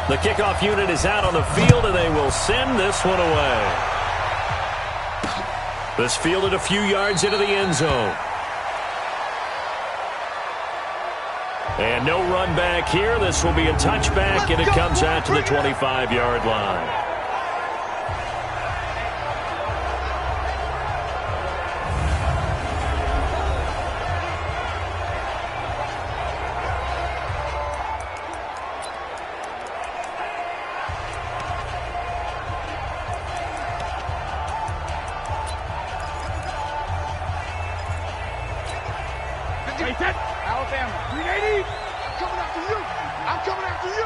The kickoff unit is out on the field, and they will send this one away. This fielded a few yards into the end zone. And no run back here. This will be a touchback, and it comes out to the 25-yard line. Alabama, 380. I'm coming after you. I'm coming after you.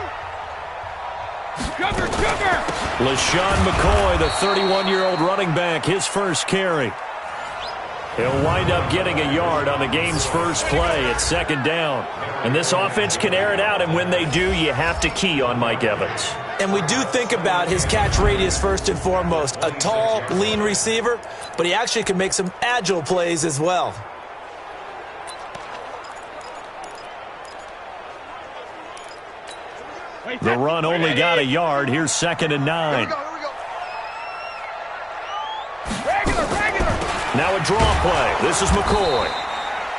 Cover, cover. LaShawn McCoy, the 31-year-old running back, his first carry. He'll wind up getting a yard on the game's first play at second down. And this offense can air it out, and when they do, you have to key on Mike Evans. And we do think about his catch radius first and foremost. A tall, lean receiver, but he actually can make some agile plays as well. The run only got a yard. Here's 2nd and 9. Now a draw play. This is McCoy.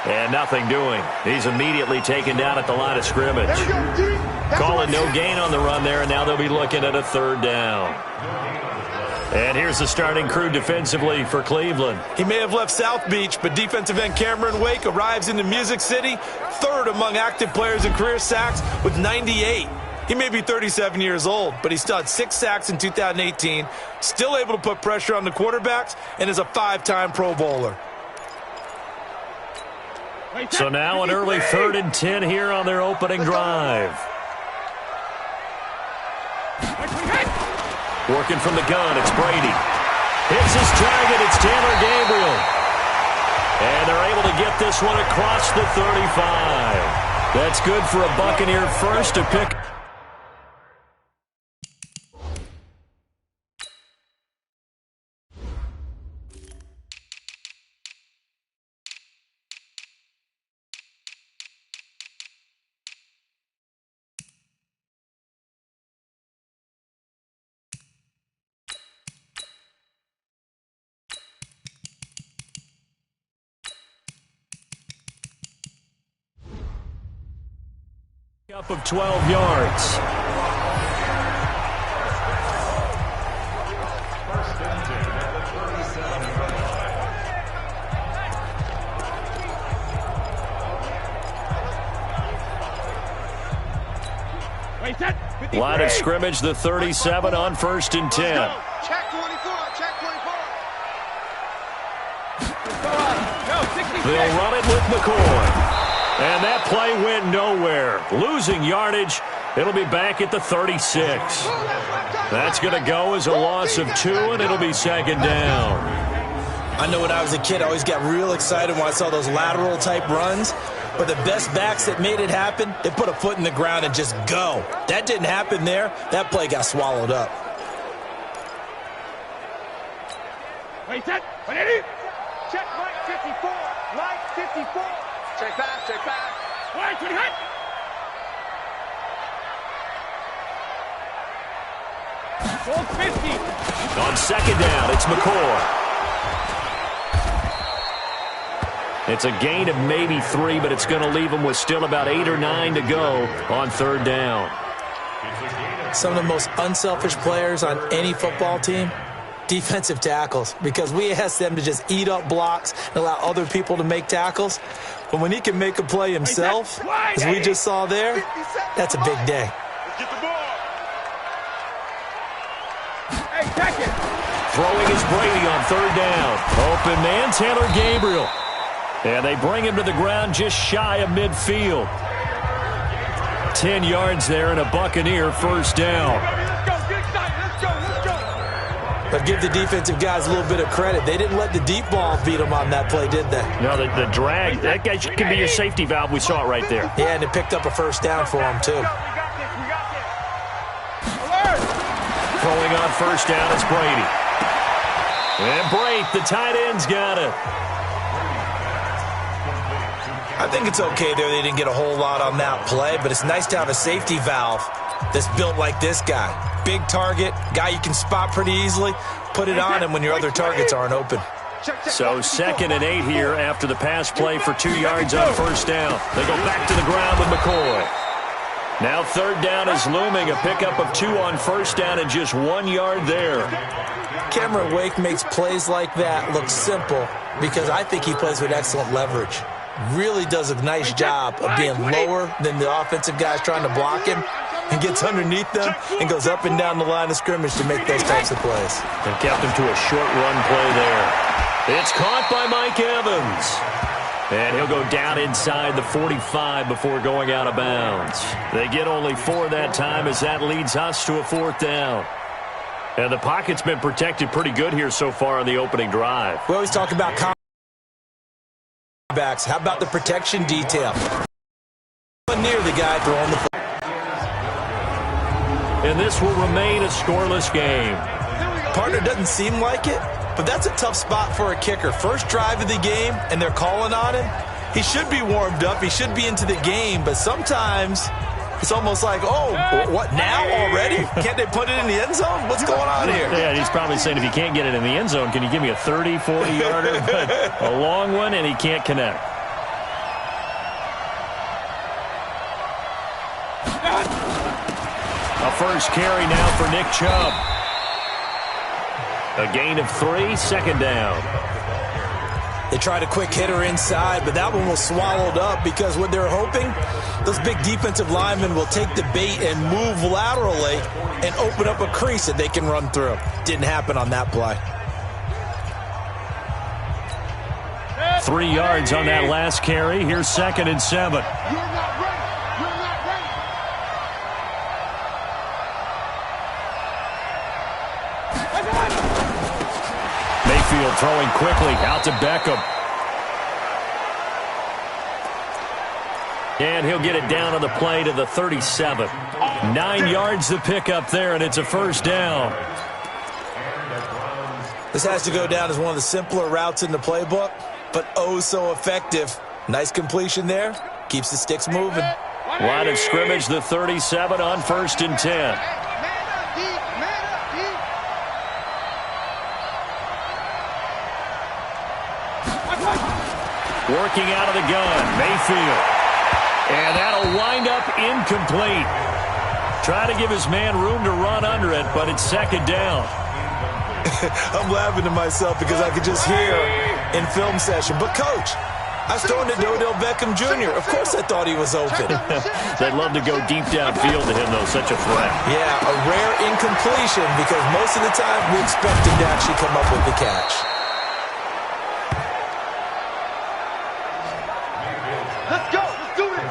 And nothing doing. He's immediately taken down at the line of scrimmage. Calling no gain on the run there, and now they'll be looking at a 3rd down. And here's the starting crew defensively for Cleveland. He may have left South Beach, but defensive end Cameron Wake arrives into Music City, 3rd among active players in career sacks with 98. He may be 37 years old, but he still had 6 sacks in 2018, still able to put pressure on the quarterbacks, and is a 5-time Pro Bowler. So now an early 3rd and 10 here on their opening drive. Working from the gun, it's Brady. Hits his target, it's Taylor Gabriel. And they're able to get this one across the 35. That's good for a Buccaneer first to pick. Up of 12 yards. Line of scrimmage, the 37 on 1st and 10. Check 24, check 24. They'll run it with McCoy. And that play went nowhere. Losing yardage. It'll be back at the 36. That's going to go as a loss of 2, and it'll be 2nd down. I know when I was a kid, I always got real excited when I saw those lateral-type runs. But the best backs that made it happen, they put a foot in the ground and just go. That didn't happen there. That play got swallowed up. Wait, set. 180. Check right 54. Right 54. Check back, check back. Right, 20 hit. Goal 50. On 2nd down, it's McCoy. It's a gain of maybe 3, but it's going to leave them with still about 8 or 9 to go on 3rd down. Some of the most unselfish players on any football team, defensive tackles, because we ask them to just eat up blocks and allow other people to make tackles. But when he can make a play himself, as we just saw there, that's a big day. Get the ball. Hey, check it. Throwing is Brady on 3rd down. Open man, Taylor Gabriel. And they bring him to the ground just shy of midfield. 10 yards there and a Buccaneer 1st down. Let's go, get excited. Let's go, let's go. But give the defensive guys a little bit of credit. They didn't let the deep ball beat them on that play, did they? No, the drag, that guy can be your safety valve. We saw it right there. Yeah, and it picked up a 1st down for them, too. We got this, we got this. Alert. Throwing on 1st down, it's Brady. And Brate, the tight end's got it. I think it's okay there they didn't get a whole lot on that play, but it's nice to have a safety valve that's built like this guy. Big target, guy you can spot pretty easily. Put it on him when your other targets aren't open. So 2nd and 8 here after the pass play for 2 yards on first down. They go back to the ground with McCoy. Now 3rd down is looming. A pickup of 2 on first down and just 1 yard there. Cameron Wake makes plays like that look simple because I think he plays with excellent leverage. Really does a nice job of being lower than the offensive guys trying to block him and gets underneath them and goes up and down the line of scrimmage to make those types of plays. And kept him to a short run play there. It's caught by Mike Evans. And he'll go down inside the 45 before going out of bounds. They get only 4 that time as that leads us to a 4th down. And the pocket's been protected pretty good here so far on the opening drive. We always talk about backs. How about the protection detail? Near the guy throwing the ball. And this will remain a scoreless game. Partner doesn't seem like it, but that's a tough spot for a kicker. First drive of the game, and they're calling on him. He should be warmed up. He should be into the game, but sometimes it's almost like, oh, what, now already? Can't they put it in the end zone? What's going on here? Yeah, he's probably saying, if you can't get it in the end zone, can you give me a 30, 40-yarder? But a long one, and he can't connect. A first carry now for Nick Chubb. A gain of 3, 2nd down. They tried a quick hitter inside, but that one was swallowed up because what they're hoping, those big defensive linemen will take the bait and move laterally and open up a crease that they can run through. Didn't happen on that play. 3 yards on that last carry. Here's 2nd and 7. Mayfield throwing quickly out to Beckham. And he'll get it down on the play to the 37. 9 yards to pick up there, and it's a first down. This has to go down as one of the simpler routes in the playbook, but oh so effective. Nice completion there. Keeps the sticks moving. Line of scrimmage, the 37 on 1st and 10. Working out of the gun, Mayfield. And that'll wind up incomplete. Try to give his man room to run under it, but it's 2nd down. I'm laughing to myself because I could just hear in film session. But, Coach, I was throwing to Odell Beckham Jr. Of course I thought he was open. They'd love to go deep downfield to him, though. Such a threat. Yeah, a rare incompletion because most of the time we expect him to actually come up with the catch. Let's go. Let's do this.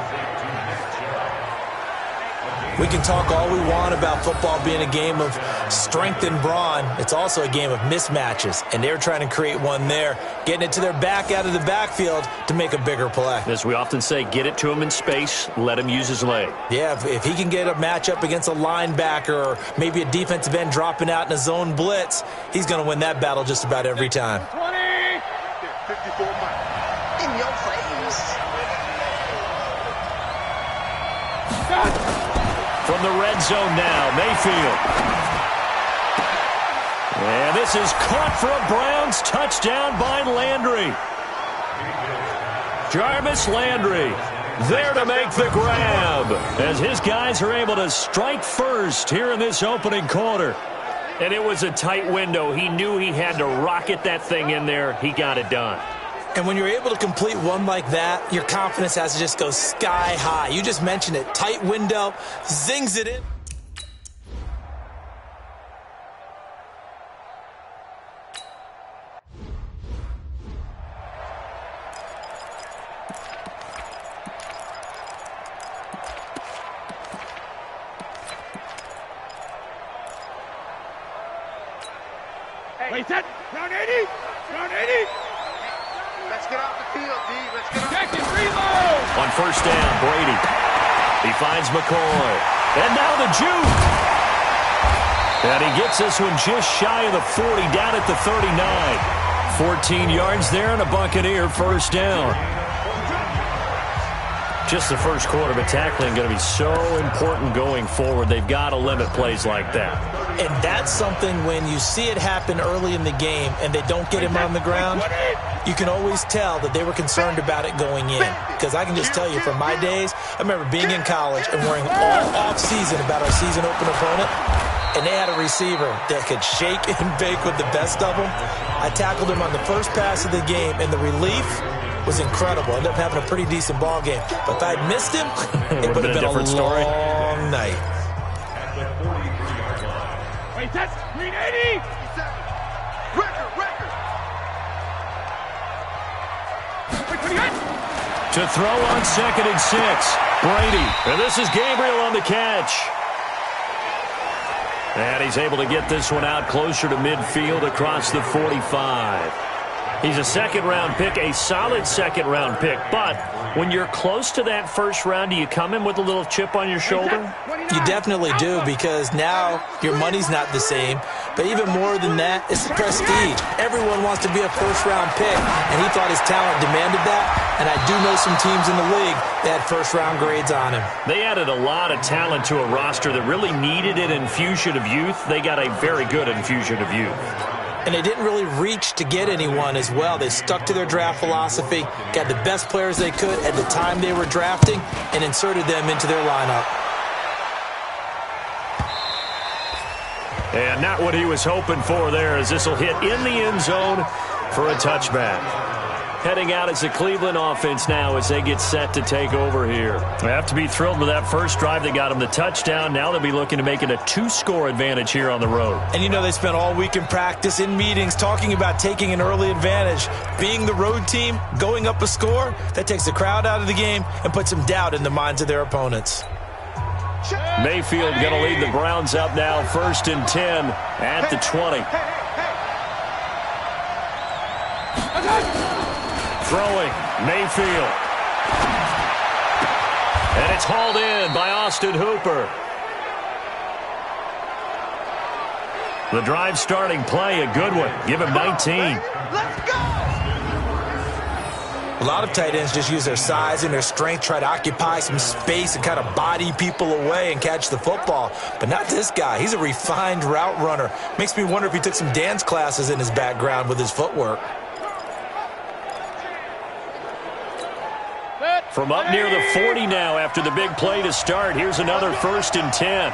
We can talk all we want about football being a game of strength and brawn. It's also a game of mismatches, and they're trying to create one there, getting it to their back out of the backfield to make a bigger play. As we often say, get it to him in space, let him use his leg. Yeah, if he can get a matchup against a linebacker or maybe a defensive end dropping out in a zone blitz, he's going to win that battle just about every time. 20. 54 miles. In your face. From the red zone now, Mayfield. And this is caught for a Browns touchdown by Landry. Jarvis Landry there to make the grab as his guys are able to strike first here in this opening quarter. And it was a tight window. He knew he had to rocket that thing in there. He got it done. And when you're able to complete one like that, your confidence has to just go sky high. You just mentioned it. Tight window, zings it in. Wait, set. Round 80. Round 80. Let's get off the field, D. Let's get off. Check it, reload. On first down, Brady. He finds McCoy. And now the juke. And he gets this one just shy of the 40, down at the 39. 14 yards there and a Buccaneer first down. just the first quarter, but tackling going to be so important going forward. They've got to limit plays like that. And that's something when you see it happen early in the game and they don't get him on the ground, you can always tell that they were concerned about it going in. Because I can just tell you from my days, I remember being in college and worrying all off-season about our season open opponent, and they had a receiver that could shake and bake with the best of them. I tackled him on the first pass of the game, and the relief was incredible. Ended up having a pretty decent ball game. But if I'd missed him, it would have been a different story. Long night. Wait, that's 380. To throw on 2nd and 6, Brady. And this is Gabriel on the catch. And he's able to get this one out closer to midfield across the 45. He's a second-round pick, a solid second-round pick. But when you're close to that first round, do you come in with a little chip on your shoulder? You definitely do, because now your money's not the same. But even more than that, it's the prestige. Everyone wants to be a first-round pick, and he thought his talent demanded that. And I do know some teams in the league that had first-round grades on him. They added a lot of talent to a roster that really needed an infusion of youth. They got a very good infusion of youth. And they didn't really reach to get anyone as well. They stuck to their draft philosophy, got the best players they could at the time they were drafting, and inserted them into their lineup. And not what he was hoping for there, as this will hit in the end zone for a touchback. Heading out as the Cleveland offense now as they get set to take over here. They have to be thrilled with that first drive. They got them the touchdown. Now they'll be looking to make it a 2-score advantage here on the road. And you know they spent all week in practice, in meetings, talking about taking an early advantage. Being the road team, going up a score, that takes the crowd out of the game and puts some doubt in the minds of their opponents. Mayfield going to lead the Browns up now, 1st and 10 at the 20. Throwing, Mayfield. And it's hauled in by Austin Hooper. The drive starting play, a good one. Give him 19. Let's go! A lot of tight ends just use their size and their strength, try to occupy some space and kind of body people away and catch the football. But not this guy. He's a refined route runner. Makes me wonder if he took some dance classes in his background with his footwork. From up near the 40 now after the big play to start. Here's another 1st and 10.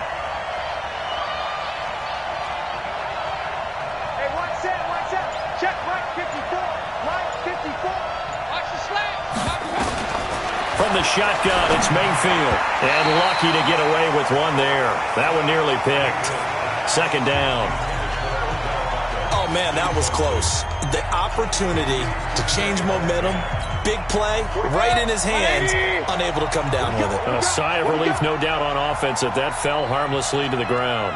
Hey, watch out. Check right 54. Right 54. Watch the slant. From the shotgun, it's Mayfield. And lucky to get away with one there. That one nearly picked. 2nd down. Oh, man, that was close. The opportunity to change momentum, big play, right in his hands, unable to come down with it. A sigh of relief, no doubt, on offense that that fell harmlessly to the ground.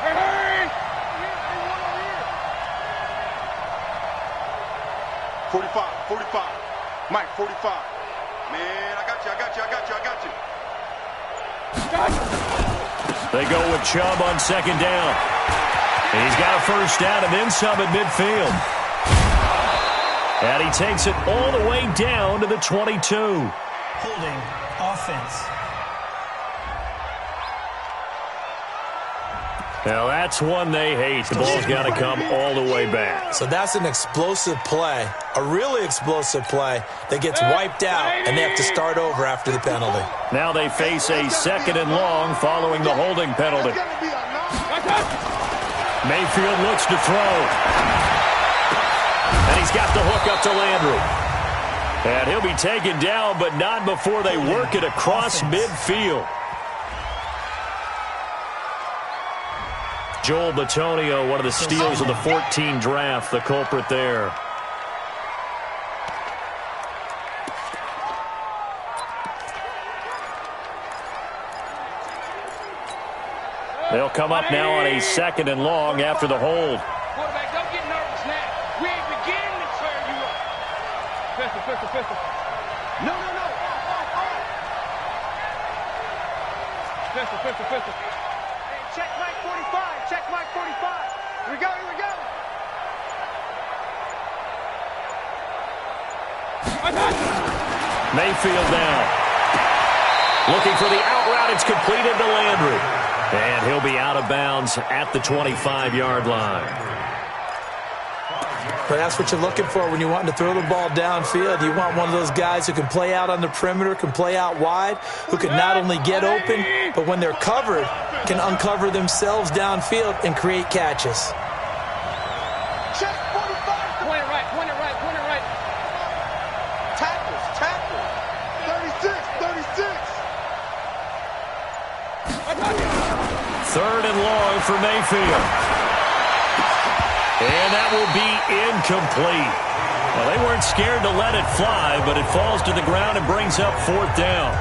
Hey! 45. Mike, 45. Man, I got you. They go with Chubb on 2nd down. And he's got a 1st down and then some at midfield. And he takes it all the way down to the 22. Holding offense. Now that's one they hate. The ball's got to come all the way back. So that's an explosive play, a really explosive play that gets wiped out, and they have to start over after the penalty. Now they face a 2nd and long following the holding penalty. Mayfield looks to throw. And he's got the hook up to Landry. And he'll be taken down, but not before they work it across midfield. Joel Bitonio, one of the steals of the 14 draft, the culprit there. They'll come up now on a 2nd and long after the hold. Quarterback, don't get nervous now. We ain't beginning to tear you up. Pistol. No. Pistol. Hey, check Mike 45. Check Mike 45. Here we go. Mayfield now. Looking for the out route. It's completed to Landry. And he'll be out of bounds at the 25-yard line. But that's what you're looking for when you're wanting to throw the ball downfield. You want one of those guys who can play out on the perimeter, can play out wide, who can not only get open, but when they're covered, can uncover themselves downfield and create catches. Check 45. Point it right, point it right, point it right. Tackles, tackles. 36, 36. Third and long for Mayfield. And that will be incomplete. Well, they weren't scared to let it fly, but it falls to the ground and brings up fourth down.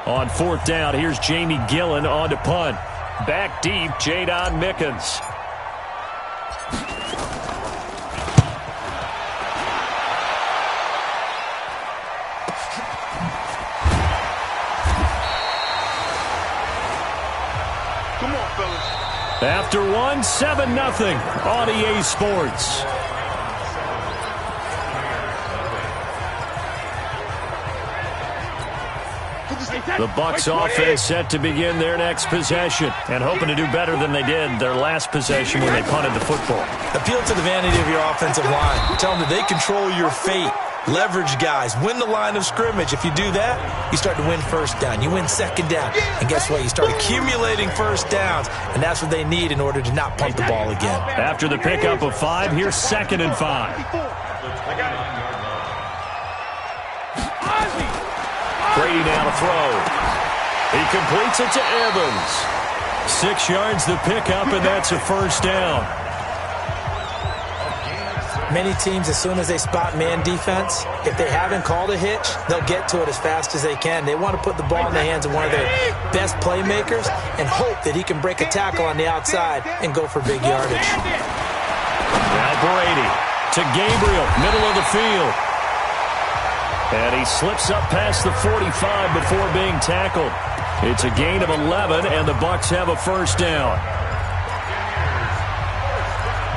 On fourth down, here's Jamie Gillen on to punt. Back deep, Jadon Mickens. After one, 7-0 on EA Sports. The Bucs offense set to begin their next possession and hoping to do better than they did their last possession when they punted the football. Appeal to the vanity of your offensive line. Tell them that they control your fate. Leverage guys. Win the line of scrimmage. If you do that, you start to win first down. You win second down. And guess what? You start accumulating first downs. And that's what they need in order to not punt the ball again. After the pickup of 5, here's 2nd and 5. Brady now to throw. He completes it to Evans. 6 yards the pickup, and that's a first down. Many teams, as soon as they spot man defense, if they haven't called a hitch, they'll get to it as fast as they can. They want to put the ball in the hands of one of their best playmakers and hope that he can break a tackle on the outside and go for big yardage. Now Brady to Gabriel, middle of the field. And he slips up past the 45 before being tackled. It's a gain of 11, and the Bucs have a first down.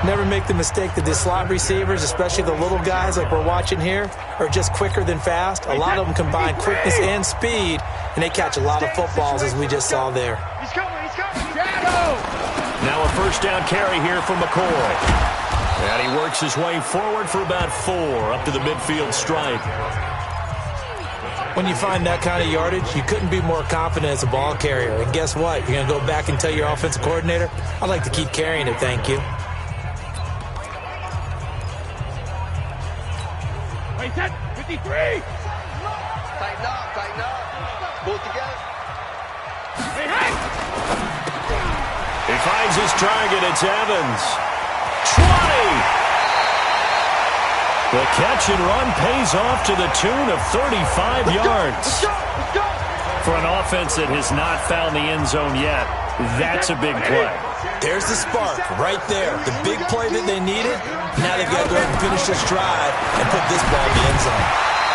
Never make the mistake that the slot receivers, especially the little guys like we're watching here, are just quicker than fast. A lot of them combine quickness and speed, and they catch a lot of footballs, as we just saw there. He's coming, he's coming. Shadow! Now a first down carry here from McCoy. And he works his way forward for about 4 up to the midfield stripe. When you find that kind of yardage, you couldn't be more confident as a ball carrier. And guess what? You're going to go back and tell your offensive coordinator, I'd like to keep carrying it, thank you. Wait, 10, 53! Tighten up, tighten up. Pull it together. Hey, hey! He finds his target. It's Evans. 20! The catch and run pays off to the tune of 35 yards. Let's go, let's go. For an offense that has not found the end zone yet, that's a big play. There's the spark right there. The big play that they needed. Now they've got to go ahead and finish this drive and put this ball in the end zone.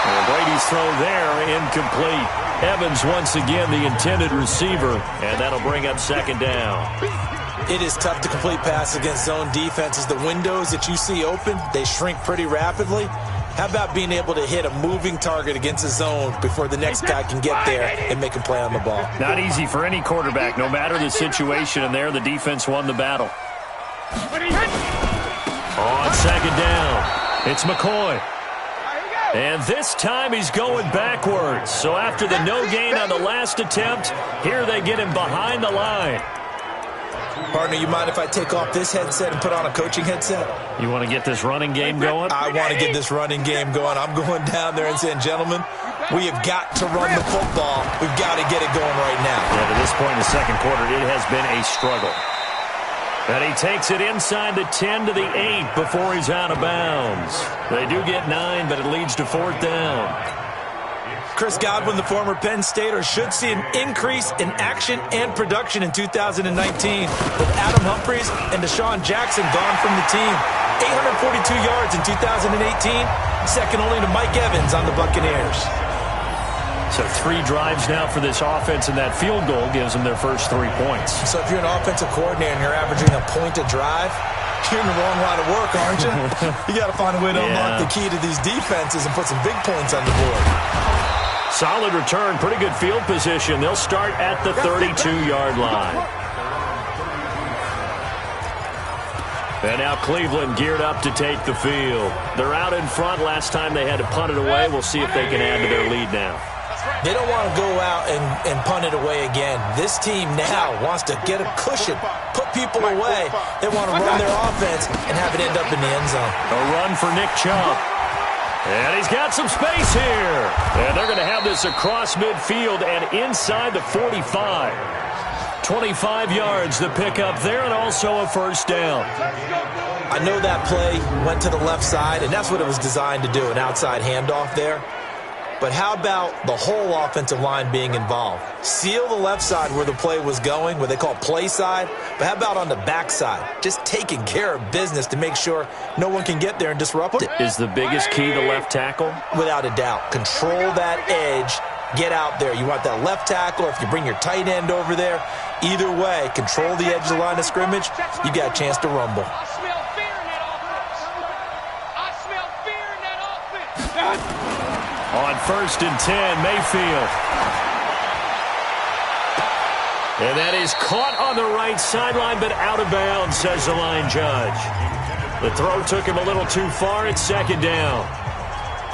Well, Brady's throw there, incomplete. Evans once again the intended receiver, and that'll bring up 2nd down. It is tough to complete passes against zone defenses. The windows that you see open, they shrink pretty rapidly. How about being able to hit a moving target against a zone before the next guy can get there and make a play on the ball? Not easy for any quarterback, no matter the situation, and there the defense won the battle. On 2nd down, it's McCoy. And this time he's going backwards. So after the no gain on the last attempt, here they get him behind the line. Partner, you mind if I take off this headset and put on a coaching headset? You want to get this running game going? I want to get this running game going. I'm going down there and saying, gentlemen, we have got to run the football. We've got to get it going right now. Yeah, to this point in the second quarter, it has been a struggle. And he takes it inside the 10 to the 8 before he's out of bounds. They do get 9, but it leads to 4th down. Chris Godwin, the former Penn Stater, should see an increase in action and production in 2019 with Adam Humphries and Deshaun Jackson gone from the team. 842 yards in 2018, second only to Mike Evans on the Buccaneers. So 3 drives now for this offense, and that field goal gives them their first 3 points. So if you're an offensive coordinator and you're averaging a point a drive, you're in the wrong line of work, aren't you? You got to find a way to unlock the key to these defenses and put some big points on the board. Solid return, pretty good field position. They'll start at the 32-yard line. And now Cleveland geared up to take the field. They're out in front. Last time they had to punt it away. We'll see if they can add to their lead now. They don't want to go out and punt it away again. This team now wants to get a cushion, put people away. They want to run their offense and have it end up in the end zone. A run for Nick Chubb. And he's got some space here. And they're going to have this across midfield and inside the 45. 25 yards to pick up there, and also a first down. I know that play went to the left side, and that's what it was designed to do, an outside handoff there. But how about the whole offensive line being involved? Seal the left side where the play was going, what they call play side. But how about on the back side? Just taking care of business to make sure no one can get there and disrupt it. Is the biggest key the left tackle? Without a doubt. Control that edge. Get out there. You want that left tackle, or if you bring your tight end over there, either way, control the edge of the line of scrimmage, you got a chance to rumble. I smell fear in that offense. I smell fear in that offense. On 1st and 10, Mayfield. And that is caught on the right sideline, but out of bounds, says the line judge. The throw took him a little too far. It's 2nd down.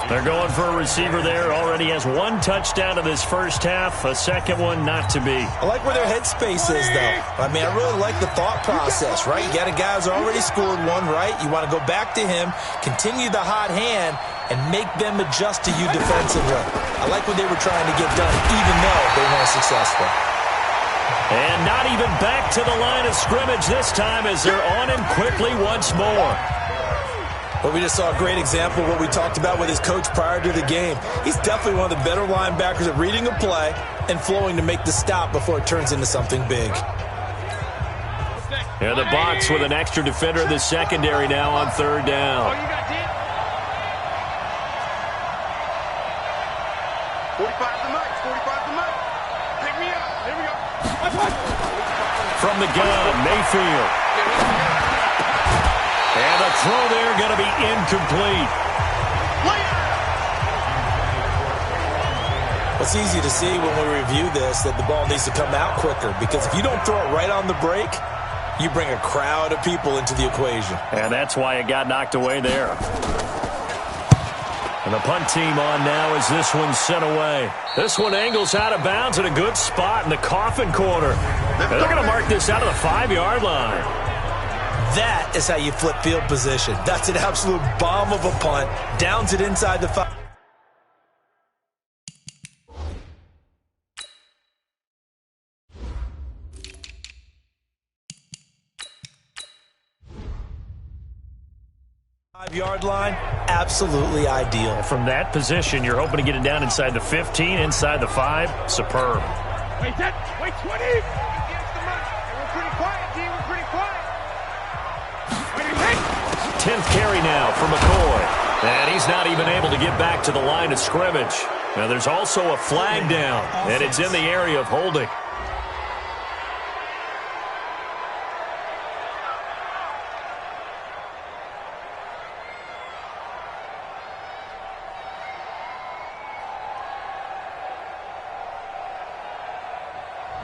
They're going for a receiver there. Already has 1 touchdown in this first half. A second one not to be. I like where their headspace is, though. I mean, I really like the thought process, right? You got a guy who's already scored 1, right? You want to go back to him, continue the hot hand, and make them adjust to you defensively. I like what they were trying to get done, even though they weren't successful. And not even back to the line of scrimmage this time as they're on him quickly once more. But we just saw a great example of what we talked about with his coach prior to the game. He's definitely one of the better linebackers at reading a play and flowing to make the stop before it turns into something big. And the Bucs with an extra defender in the secondary now on 3rd down. 45 to Mike. 45 to Mike. Pick me up. Here we go. From the gun, Mayfield. And the throw there going to be incomplete. It's easy to see when we review this that the ball needs to come out quicker, because if you don't throw it right on the break, you bring a crowd of people into the equation. And that's why it got knocked away there. And the punt team on now as this one's sent away. This one angles out of bounds at a good spot in the coffin corner. And they're going to mark this out of the 5-yard line. That is how you flip field position. That's an absolute bomb of a punt. Downs it inside the 5. Yard line, absolutely ideal. From that position, you're hoping to get it down inside the 15, inside the 5. Superb. Wait, 10, wait, 20. Against the money. We're pretty quiet, D. We're pretty quiet. 10th carry now for McCoy. And he's not even able to get back to the line of scrimmage. Now there's also a flag down, and it's in the area of holding.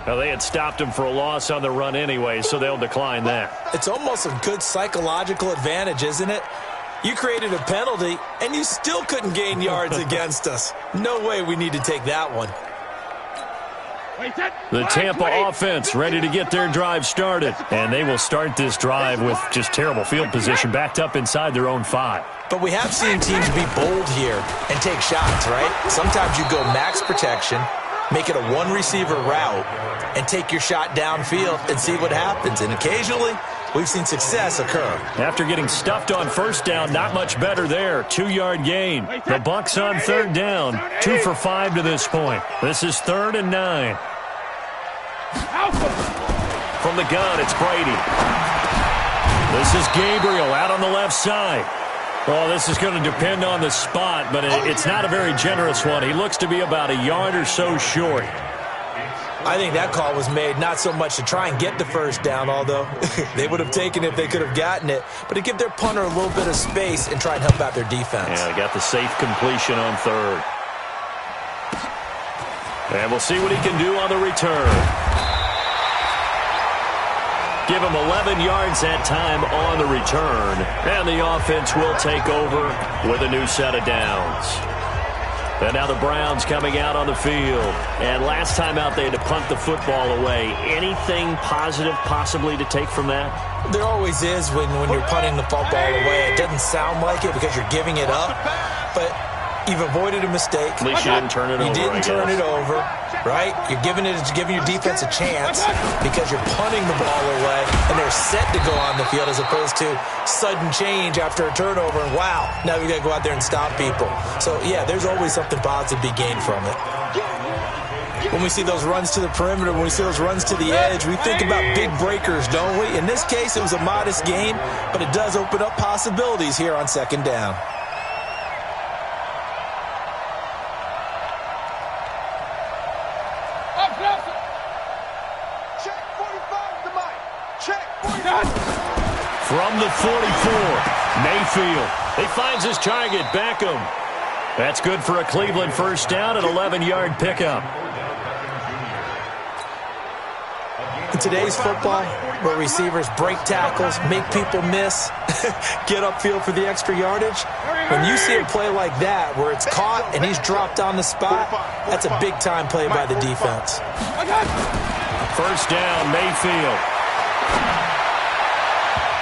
Well, they had stopped him for a loss on the run anyway, so they'll decline that. It's almost a good psychological advantage, isn't it? You created a penalty, and you still couldn't gain yards against us. No way we need to take that one. The Tampa offense ready to get their drive started. And they will start this drive with just terrible field position backed up inside their own 5. But we have seen teams be bold here and take shots, right? Sometimes you go max protection, make it a 1-receiver route, and take your shot downfield and see what happens. And occasionally, we've seen success occur. After getting stuffed on 1st down, not much better there. 2-yard gain. The Bucs on 3rd down. 2 for 5 to this point. This is 3rd and 9. From the gun, it's Brady. This is Gabriel out on the left side. Well, this is going to depend on the spot, but it's not a very generous one. He looks to be about a yard or so short. I think that call was made not so much to try and get the first down, although they would have taken it if they could have gotten it, but to give their punter a little bit of space and try and help out their defense. Yeah, they got the safe completion on third. And we'll see what he can do on the return. Give him 11 yards that time on the return, and the offense will take over with a new set of downs. And now the Browns coming out on the field. And last time out, they had to punt the football away. Anything positive possibly to take from that? There always is when you're punting the football away. It doesn't sound like it because you're giving it up, but you've avoided a mistake. At least you didn't turn it over. You didn't turn it over, right? You're giving your defense a chance because you're punting the ball away, and they're set to go on the field as opposed to sudden change after a turnover, and wow, now we got to go out there and stop people. So, yeah, there's always something positive to be gained from it. When we see those runs to the perimeter, when we see those runs to the edge, we think about big breakers, don't we? In this case, it was a modest gain, but it does open up possibilities here on second down. From the 44, Mayfield. He finds his target, Beckham. That's good for a Cleveland first down, an 11-yard pickup. In today's football, where receivers break tackles, make people miss, get upfield for the extra yardage, when you see a play like that where it's caught and he's dropped on the spot, that's a big-time play by the defense. First down, Mayfield.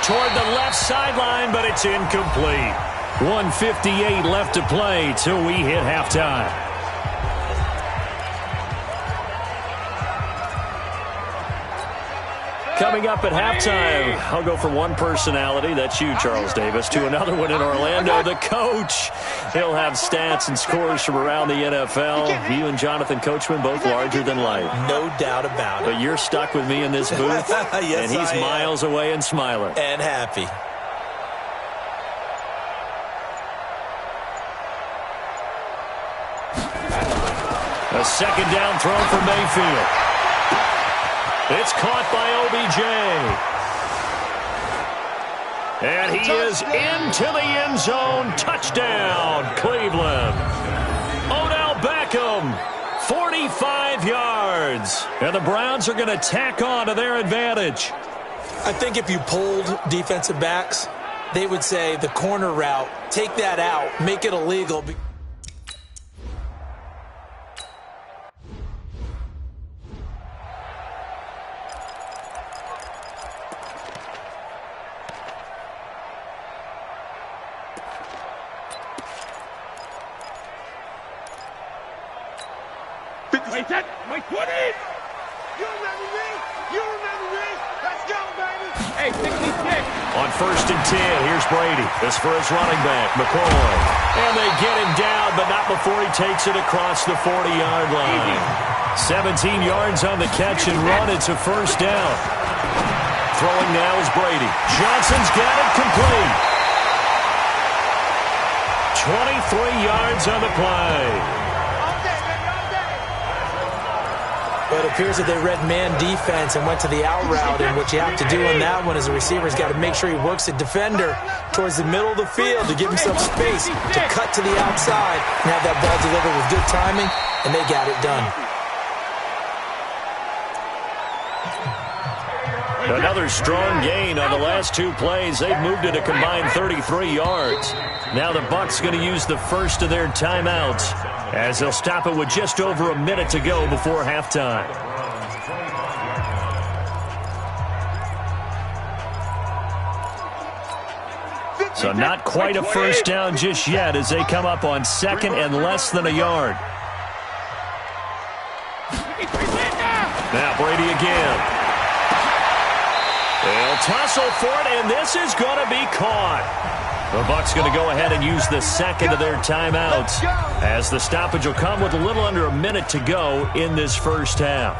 Toward the left sideline, but it's incomplete. 1:58 left to play till we hit halftime. Coming up at halftime, I'll go from one personality, that's you, Charles Davis, to another one in Orlando, the coach. He'll have stats and scores from around the NFL. You and Jonathan Coachman, both larger than life. No doubt about it. But you're stuck with me in this booth, yes, and he's miles away and smiling. And happy. A second down throw for Mayfield. It's caught by OBJ. And he is into the end zone. Touchdown, Cleveland. Odell Beckham, 45 yards. And the Browns are going to tack on to their advantage. I think if you polled defensive backs, they would say the corner route, take that out, make it illegal. Wait, that, wait, what is? You remember me? You remember me? Let's go, baby. Hey, 66. On first and 10, here's Brady. This for his running back, McCoy. And they get him down, but not before he takes it across the 40-yard line. 17 yards on the catch and run. It's a first down. Throwing now is Brady. Johnson's got it complete. 23 yards on the play. But it appears that they read man defense and went to the out route, and what you have to do on that one is the receiver's got to make sure he works the defender towards the middle of the field to give himself space to cut to the outside and have that ball delivered with good timing, and they got it done. Another strong gain on the last two plays. They've moved it a combined 33 yards. Now the Bucs going to use the first of their timeouts as they'll stop it with just over a minute to go before halftime. So not quite a first down just yet as they come up on second and less than a yard. Now Brady again. They'll tussle for it, and this is going to be caught. The Bucs going to go ahead and use the second of their timeouts as the stoppage will come with a little under a minute to go in this first half.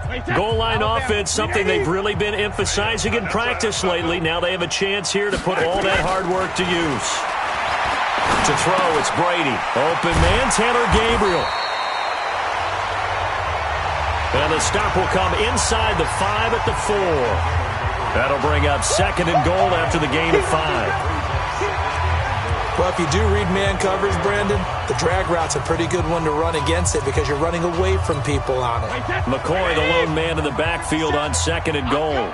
Goal line offense, something they've really been emphasizing in practice lately. Now they have a chance here to put all that hard work to use. To throw, it's Brady. Open man, Taylor Gabriel. And the stop will come inside the 5 at the 4. That'll bring up 2nd and goal after the gain of 5. Well, if you do read man coverage, Brandon, the drag route's a pretty good one to run against it because you're running away from people on it. McCoy, the lone man in the backfield on 2nd and goal.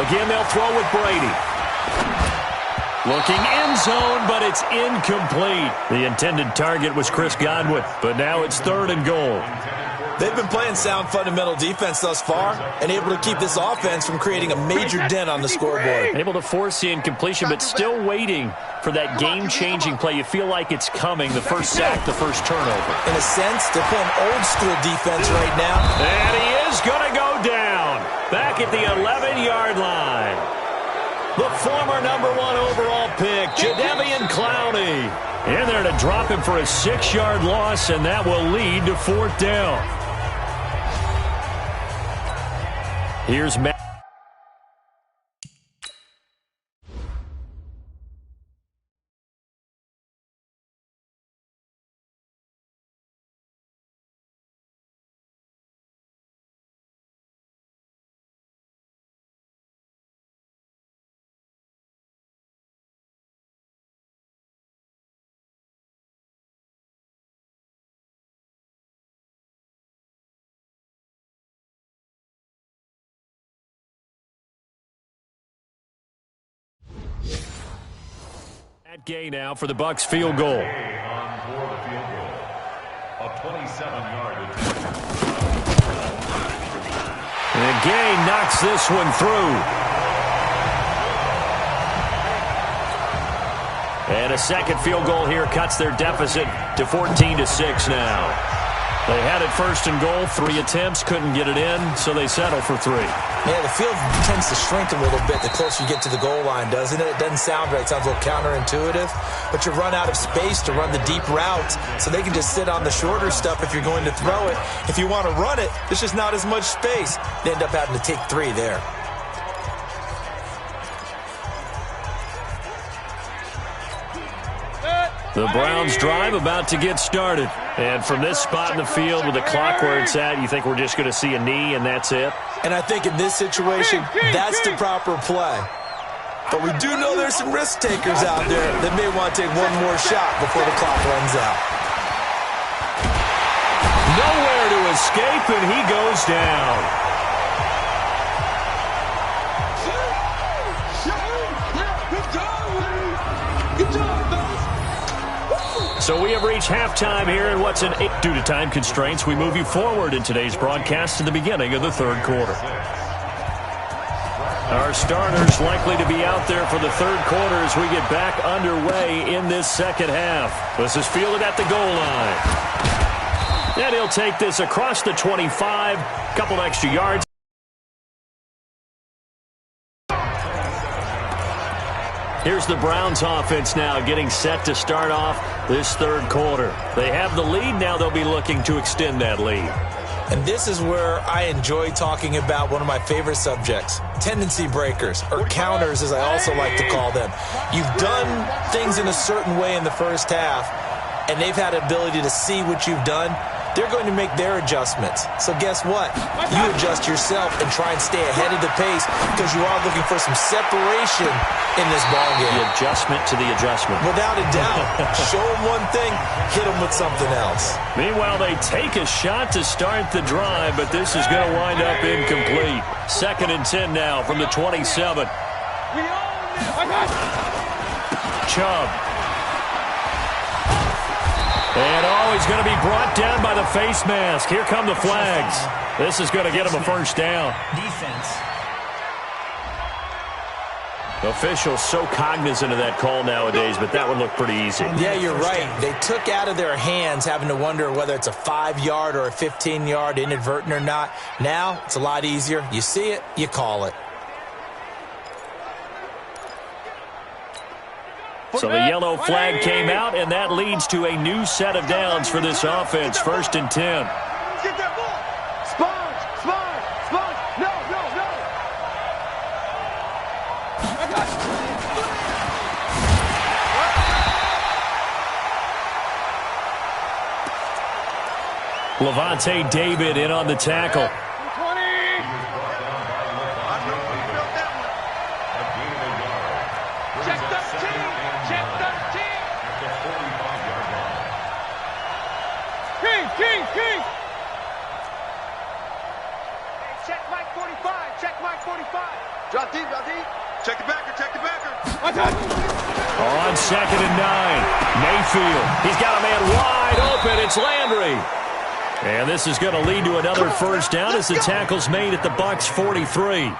Again, they'll throw with Brady. Looking end zone, but it's incomplete. The intended target was Chris Godwin, but now it's 3rd and goal. They've been playing sound fundamental defense thus far and able to keep this offense from creating a major dent on the scoreboard. Able to force the incompletion, but still waiting for that game-changing play. You feel like it's coming, the first sack, the first turnover. In a sense, they're playing old-school defense right now. And he is going to go down back at the 11-yard line. The former #1 overall pick, Jadeveon Clowney. In there to drop him for a 6-yard loss, and that will lead to 4th down. Here's Matt. Gay now for the Bucs field goal. On for the field goal. A 27-yard attempt. And Gay knocks this one through. And a second field goal here cuts their deficit to 14-6 now. They had it 1st and goal, 3 attempts, couldn't get it in, so they settle for 3. Yeah, the field tends to shrink a little bit the closer you get to the goal line, doesn't it? It doesn't sound right. It sounds a little counterintuitive. But you run out of space to run the deep routes, so they can just sit on the shorter stuff if you're going to throw it. If you want to run it, there's just not as much space. You end up having to take 3 there. The Browns drive about to get started. And from this spot in the field with the clock where it's at, you think we're just going to see a knee and that's it? And I think in this situation, that's the proper play. But we do know there's some risk takers out there that may want to take one more shot before the clock runs out. Nowhere to escape, and he goes down. Good job, fellas. So we have reached halftime here in what's an 8. Due to time constraints, we move you forward in today's broadcast to the beginning of the 3rd quarter. Our starters likely to be out there for the 3rd quarter as we get back underway in this 2nd half. This is fielded at the goal line. And he'll take this across the 25, couple extra yards. Here's the Browns offense now getting set to start off this 3rd quarter. They have the lead. Now they'll be looking to extend that lead. And this is where I enjoy talking about one of my favorite subjects, tendency breakers, or counters as I also like to call them. You've done things in a certain way in the first half, and they've had the ability to see what you've done. They're going to make their adjustments. So guess what? You adjust yourself and try and stay ahead of the pace because you are looking for some separation in this ballgame. The adjustment to the adjustment. Without a doubt. Show them one thing, hit them with something else. Meanwhile, they take a shot to start the drive, but this is going to wind up incomplete. 2nd and 10 now from the 27. Chubb. And he's going to be brought down by the face mask. Here come the flags. This is going to get him a 1st down. Defense. Officials so cognizant of that call nowadays, but that would look pretty easy. Yeah, you're right. They took out of their hands having to wonder whether it's a 5-yard or a 15-yard inadvertent or not. Now, it's a lot easier. You see it, you call it. So the yellow flag came out, and that leads to a new set of downs for this offense. 1st and 10. Get that ball. Spawn. Levante David in on the tackle. 20. Check 13. Check 13. King. Check Mike 45. Check Mike 45. Drop deep. Check the backer. On 2nd and 9. Mayfield. He's got a man wide open. It's Landry. And this is going to lead to another first down as the tackle's made at the Bucs 43.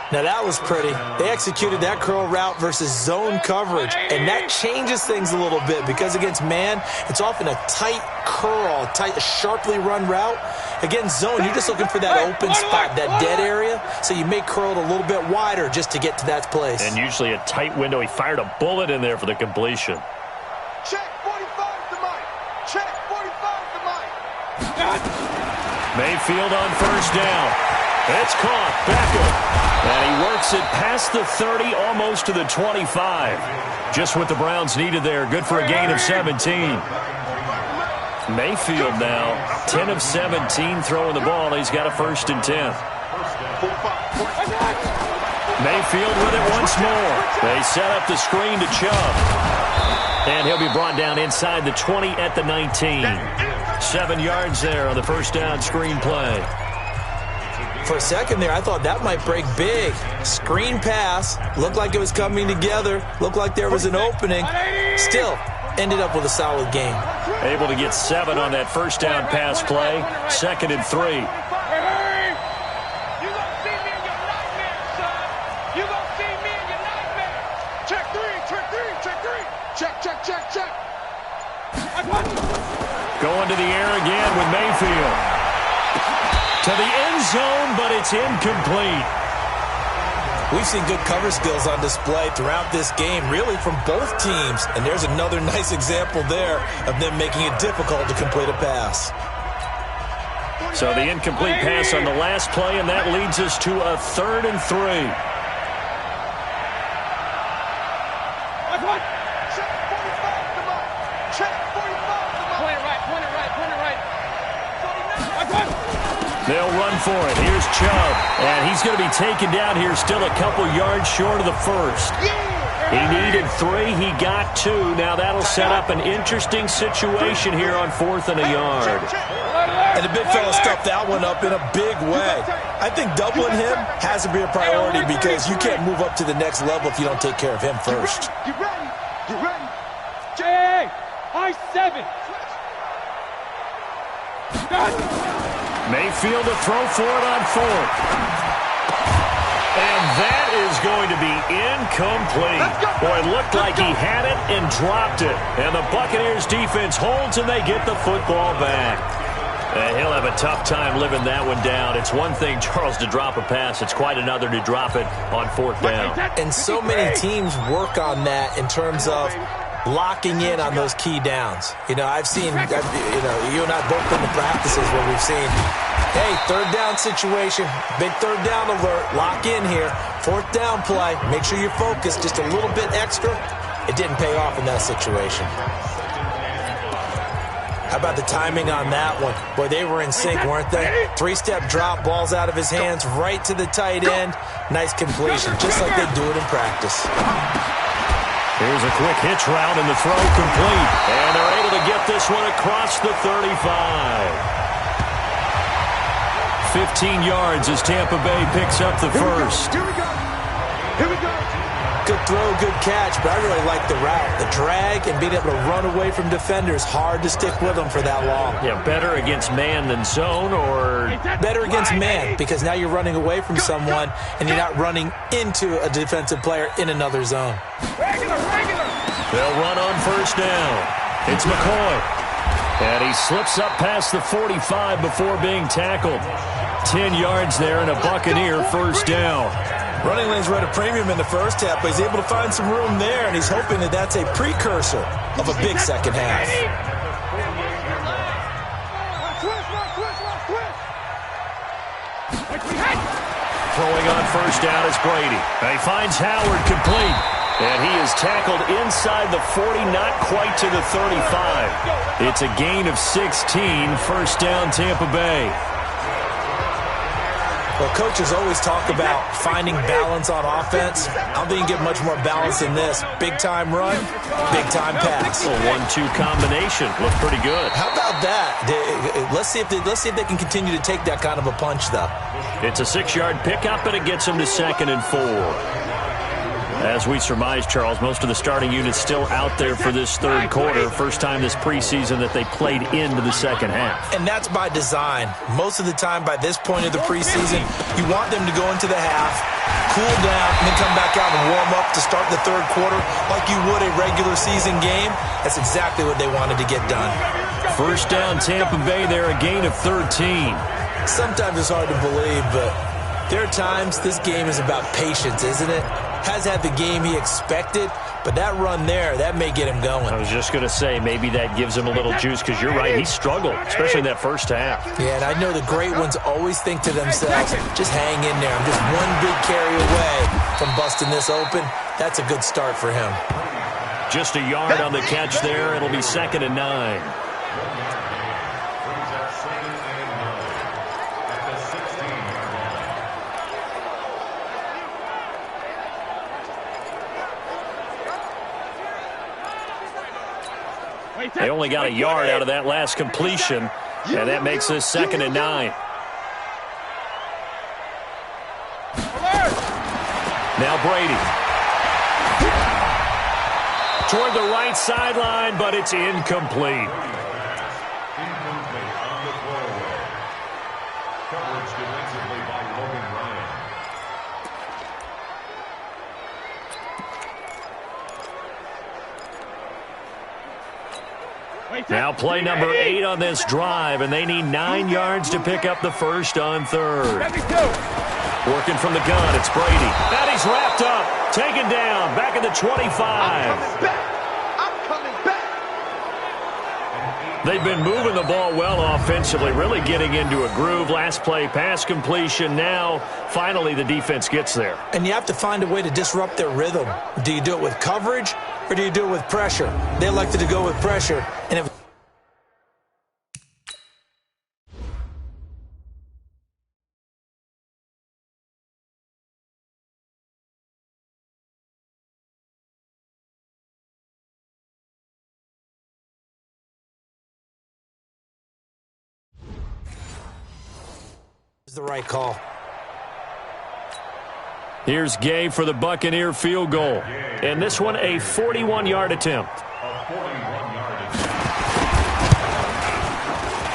Now, that was pretty. They executed that curl route versus zone coverage, and that changes things a little bit because against man, it's often a tight curl, tight, sharply run route. Against zone, you're just looking for that open spot, that dead area, so you may curl it a little bit wider just to get to that place. And usually a tight window. He fired a bullet in there for the completion. Check 45 to Mike. Check 45 to Mike. Mayfield on first down. It's caught. Beckham. And he works it past the 30, almost to the 25. Just what the Browns needed there. Good for a gain of 17. Mayfield now, 10 of 17 throwing the ball. He's got a 1st and 10. Mayfield with it once more. They set up the screen to Chubb. And he'll be brought down inside the 20 at the 19. 7 yards there on the first down screen play. For a second there, I thought that might break big. Screen pass. Looked like it was coming together. Looked like there was an opening. Still, ended up with a solid game. Able to get 7 on that first down pass play. 2nd and 3. You gonna see me in your nightmare, son. You gonna see me in your nightmare. Check 3. Check. Going to the air again with Mayfield. To the end zone, but it's incomplete. We've seen good cover skills on display throughout this game, really from both teams. And there's another nice example there of them making it difficult to complete a pass. So the incomplete pass on the last play, and that leads us to a 3rd and 3. They'll run for it. Here's Chubb. And he's going to be taken down here, still a couple yards short of the 1st. He needed 3. He got 2. Now that'll set up an interesting situation here on 4th and a yard. And the big fella stuffed that one up in a big way. I think doubling him has to be a priority because you can't move up to the next level if you don't take care of him first. You ready? J.A. I-7. Mayfield to throw for it on 4th. And that is going to be incomplete. Boy, it looked like he had it and dropped it. And the Buccaneers defense holds and they get the football back. And he'll have a tough time living that one down. It's one thing, Charles, to drop a pass. It's quite another to drop it on 4th down. And so many teams work on that in terms of locking in on those key downs. You know, I've seen, you and I both been to practices where we've seen, hey, 3rd down situation, big 3rd down alert, lock in here, 4th down play, make sure you're focused just a little bit extra. It didn't pay off in that situation. How about the timing on that one? Boy, they were in sync, weren't they? 3-step drop, balls out of his hands, right to the tight end. Nice completion, just like they do it in practice. Here's a quick hitch route and the throw complete. And they're able to get this one across the 35. 15 yards as Tampa Bay picks up the first. Here we go. Good throw, good catch, but I really like the route. The drag and being able to run away from defenders, hard to stick with them for that long. Yeah, better against man than zone, or better against man because now you're running away from someone and you're not running into a defensive player in another zone. Regular. They'll run on first down. It's McCoy. And he slips up past the 45 before being tackled. 10 yards there and a Buccaneer first down. Running lanes were at a premium in the first half, but he's able to find some room there, and he's hoping that that's a precursor of a big second half. Throwing on first down is Brady. And he finds Howard complete. And he is tackled inside the 40, not quite to the 35. It's a gain of 16, first down Tampa Bay. Well, coaches always talk about finding balance on offense. I don't think you get much more balance than this. Big-time run, big-time pass. A 1-2 combination. Looks pretty good. How about that? Let's see if they can continue to take that kind of a punch, though. It's a 6-yard pickup, and it gets them to 2nd and 4. As we surmise, Charles, most of the starting units still out there for this third quarter. First time this preseason that they played into the second half. And that's by design. Most of the time by this point of the preseason, you want them to go into the half, cool down, and then come back out and warm up to start the third quarter like you would a regular season game. That's exactly what they wanted to get done. First down, Tampa Bay there, a gain of 13. Sometimes it's hard to believe, but there are times this game is about patience, isn't it? Has had the game he expected, but that run there, that may get him going. I was just going to say, maybe that gives him a little juice, because you're right, he struggled, especially in that first half. Yeah, and I know the great ones always think to themselves, just hang in there. I'm just one big carry away from busting this open. That's a good start for him. Just a yard on the catch there. It'll be 2nd and 9. They only got a yard out of that last completion, and that makes this 2nd and 9. Now Brady. Toward the right sideline, but it's incomplete. On the throwaway. Coverage defensively by Logan Ryan. Now play number 8 on this drive, and they need 9 yards to pick up the first on third. Working from the gun, it's Brady. And he's wrapped up, taken down, back at the 25. I'm coming back. They've been moving the ball well offensively, really getting into a groove. Last play, pass completion. Now, finally, the defense gets there. And you have to find a way to disrupt their rhythm. Do you do it with coverage, or do you do it with pressure? They elected to go with pressure, and if the right call. Here's Gay for the Buccaneer field goal. And this one, a 41-yard attempt.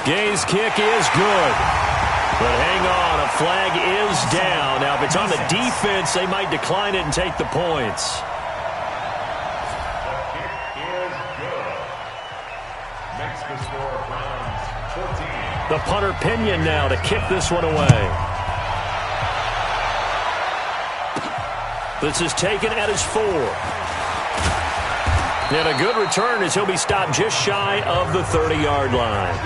Gay's kick is good. But hang on, a flag is down. Now, if it's on the defense, they might decline it and take the points. The kick is good. Makes the score Browns 14. The punter Pinion now to kick this one away. This is taken at his 4. And a good return as he'll be stopped just shy of the 30-yard line.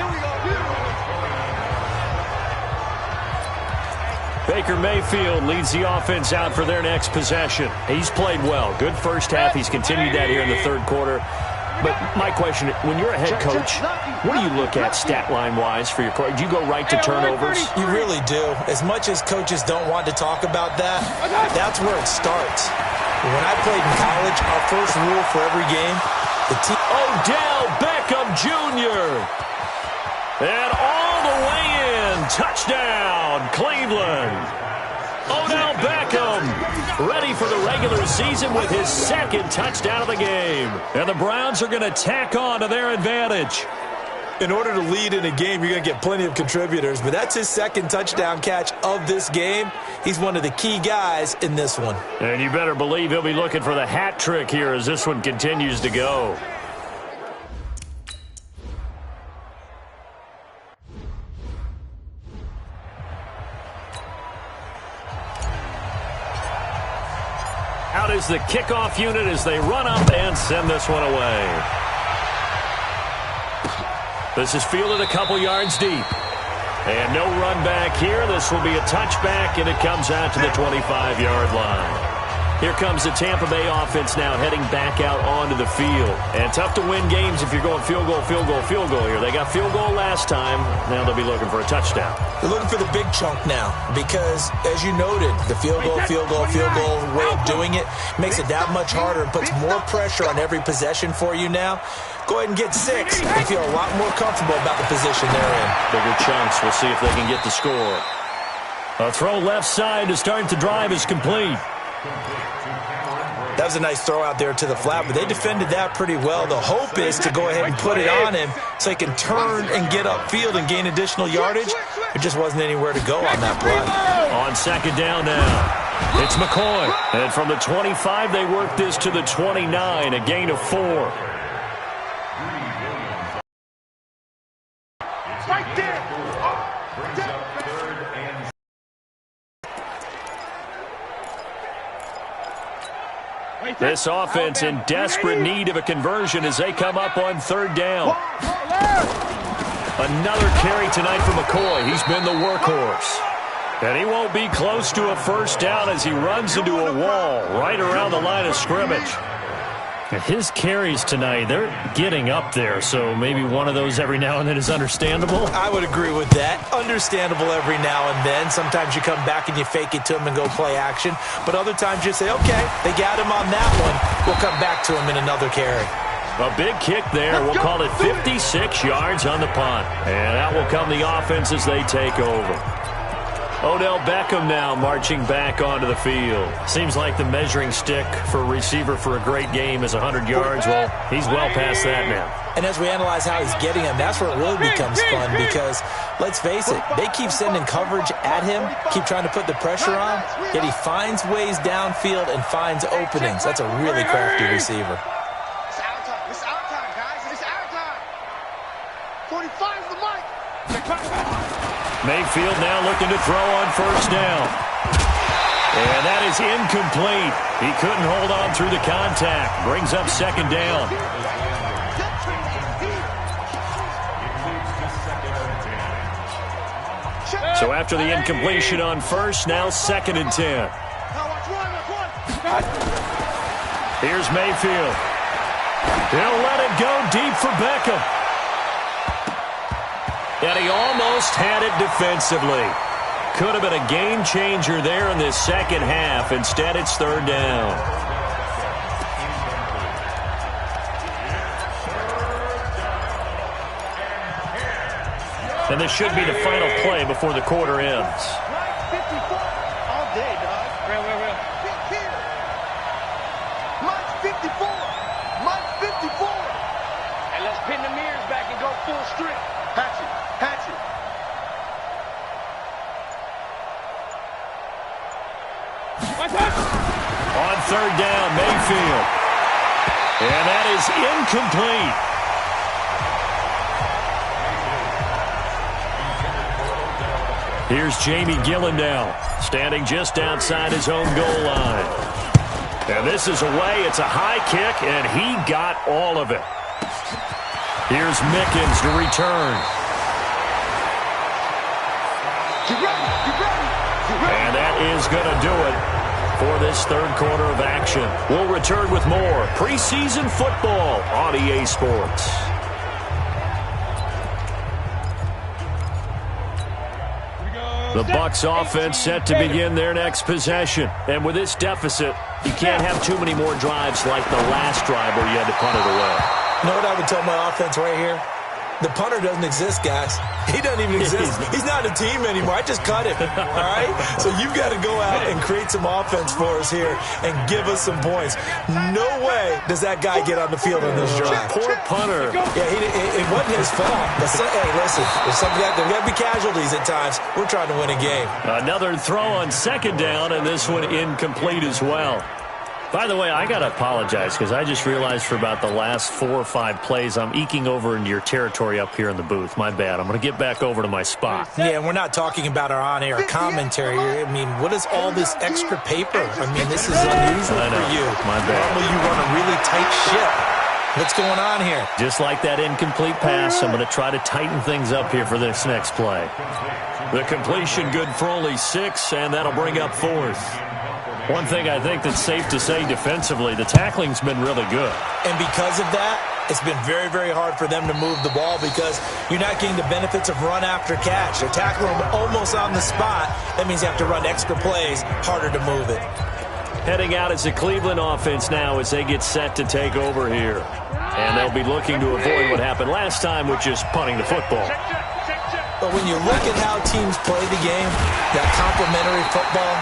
Baker Mayfield leads the offense out for their next possession. He's played well. Good first half. He's continued that here in the third quarter. But my question, when you're a head coach, what do you look at stat line-wise for your coach? Do you go right to turnovers? You really do. As much as coaches don't want to talk about that, that's where it starts. When I played in college, our first rule for every game, the team... Odell Beckham Jr. And all the way in. Touchdown, Cleveland. Odell Beckham ready for the regular season with his second touchdown of the game. And the Browns are going to tack on to their advantage. In order to lead in a game, you're going to get plenty of contributors, but that's his second touchdown catch of this game. He's one of the key guys in this one. And you better believe he'll be looking for the hat trick here as this one continues to go. Out is the kickoff unit as they run up and send this one away. This is fielded a couple yards deep. And no run back here. This will be a touchback, and it comes out to the 25-yard line. Here comes the Tampa Bay offense now heading back out onto the field. And tough to win games if you're going field goal, field goal, field goal here. They got field goal last time. Now they'll be looking for a touchdown. They're looking for the big chunk now because, as you noted, the field goal way of doing it makes it that much harder and puts more pressure on every possession for you now. Go ahead and get 6 and feel a lot more comfortable about the position they're in. Bigger chunks. We'll see if they can get the score. A throw left side to start the drive is complete. That was a nice throw out there to the flat, but they defended that pretty well. The hope is to go ahead and put it on him so he can turn and get upfield and gain additional yardage. There just wasn't anywhere to go on that play. On second down now, it's McCoy. And from the 25, they work this to the 29, a gain of 4. Right there. This offense in desperate need of a conversion as they come up on third down. Another carry tonight for McCoy. He's been the workhorse. And he won't be close to a first down as he runs into a wall right around the line of scrimmage. His carries tonight, they're getting up there, so maybe one of those every now and then is understandable. I would agree with that. Understandable every now and then. Sometimes you come back and you fake it to him and go play action. But other times you say, okay, they got him on that one. We'll come back to him in another carry. A big kick there. We'll call it 56 yards on the punt. And out will come the offense as they take over. Odell Beckham now marching back onto the field. Seems like the measuring stick for a receiver for a great game is 100 yards. Well, he's well past that now. And as we analyze how he's getting him, that's where it really becomes fun because, let's face it, they keep sending coverage at him, keep trying to put the pressure on, yet he finds ways downfield and finds openings. That's a really crafty receiver. It's our time. It's our time, guys. It's our time. 45's the mic. Mayfield now looking to throw on first down. And that is incomplete. He couldn't hold on through the contact. Brings up second down. So after the incompletion on first, now second and 10. Here's Mayfield. He'll let it go deep for Beckham. And he almost had it defensively. Could have been a game changer there in this second half. Instead, it's third down. And this should be the final play before the quarter ends. All day, dog. Real. Mike 54. Mike 54. And let's pin the mirrors back and go full strip. Hatchet. On third down, Mayfield. And that is incomplete. Here's Jamie Gillen now, standing just outside his own goal line. And this is away. It's a high kick, and he got all of it. Here's Mickens to return. And that is going to do it for this third quarter of action. We'll return with more preseason football on EA Sports. The Bucs offense set to begin their next possession. And with this deficit, you can't have too many more drives like the last drive where you had to punt it away. You know what I would tell my offense right here? The punter doesn't exist, guys. He doesn't even exist. He's not a team anymore. I just cut him, all right? So you've got to go out and create some offense for us here and give us some points. No way does that guy get on the field on this drive. Poor punter. Yeah, it wasn't his fault. But hey, listen, there's got to be casualties at times. We're trying to win a game. Another throw on second down, and this one incomplete as well. By the way, I got to apologize because I just realized for about the last 4 or 5 plays, I'm eking over into your territory up here in the booth. My bad. I'm going to get back over to my spot. Yeah, and we're not talking about our on-air commentary here. I mean, what is all this extra paper? I mean, this is unusual for you. My bad. Normally you run a really tight ship. What's going on here? Just like that incomplete pass, I'm going to try to tighten things up here for this next play. The completion good for only 6, and that'll bring up fourth. One thing I think that's safe to say defensively, the tackling's been really good. And because of that, it's been very, very hard for them to move the ball because you're not getting the benefits of run after catch. They're tackling them almost on the spot. That means you have to run extra plays, harder to move it. Heading out is the Cleveland offense now as they get set to take over here. And they'll be looking to avoid what happened last time, which is punting the football. But when you look at how teams play the game, that complementary football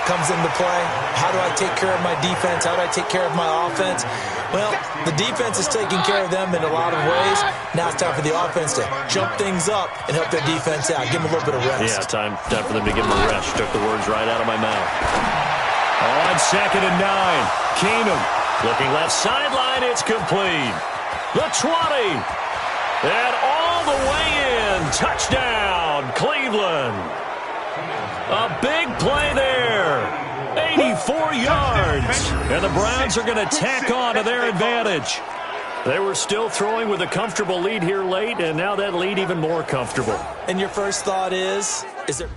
comes into play. How do I take care of my defense? How do I take care of my offense? Well, the defense is taking care of them in a lot of ways. Now it's time for the offense to jump things up and help their defense out. Give them a little bit of rest. Yeah, time for them to give them a rest. Took the words right out of my mouth. On 2nd and 9, Keenum looking left sideline. It's complete. The 20. And all the way in. Touchdown, Cleveland. A big play there. 84 yards. And the Browns are going to tack on to their advantage. They were still throwing with a comfortable lead here late, and now that lead even more comfortable. And your first thought is there...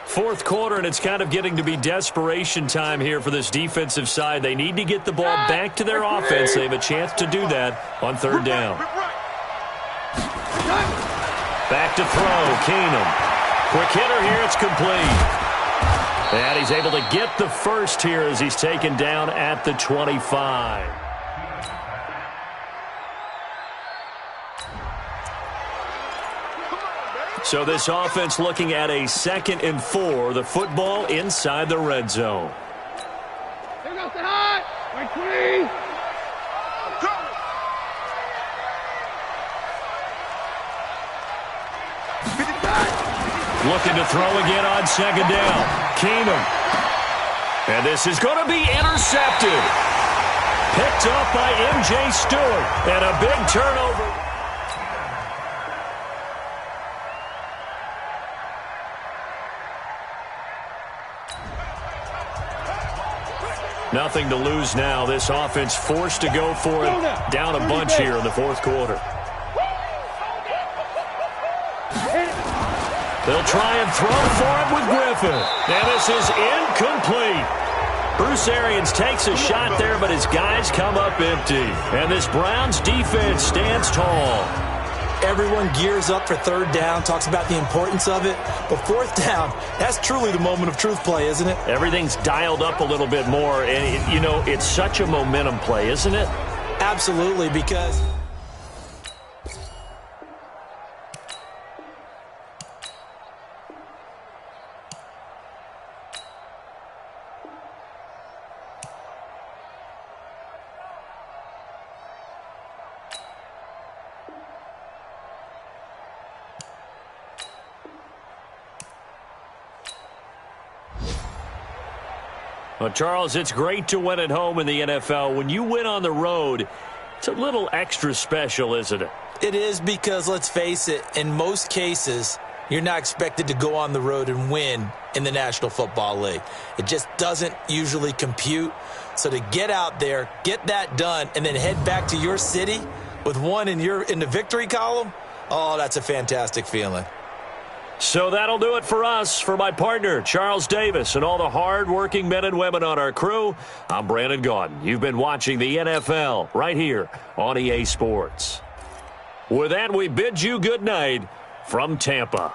Fourth quarter, and it's kind of getting to be desperation time here for this defensive side. They need to get the ball back to their offense. They have a chance to do that on 3rd down. Back to throw, Keenum. Quick hitter here, it's complete. And he's able to get the first here as he's taken down at the 25. So this offense looking at a 2nd and 4. The football inside the red zone. Here goes the high. Right, 20. Looking to throw again on 2nd down. Keenum. And this is going to be intercepted. Picked up by M.J. Stewart. And a big turnover. Nothing to lose now. This offense forced to go for it. Down a bunch here in the 4th quarter. They'll try and throw for it with Griffin. And this is incomplete. Bruce Arians takes a shot there, but his guys come up empty. And this Browns defense stands tall. Everyone gears up for 3rd down, talks about the importance of it. But 4th down, that's truly the moment of truth play, isn't it? Everything's dialed up a little bit more. And, you know, it's such a momentum play, isn't it? Absolutely, because... Well, Charles, it's great to win at home in the NFL. When you win on the road, it's a little extra special, isn't it? It is because, let's face it, in most cases, you're not expected to go on the road and win in the National Football League. It just doesn't usually compute. So to get out there, get that done, and then head back to your city with one in the victory column, oh, that's a fantastic feeling. So that'll do it for us. For my partner, Charles Davis, and all the hard-working men and women on our crew, I'm Brandon Gaudin. You've been watching the NFL right here on EA Sports. With that, we bid you good night from Tampa.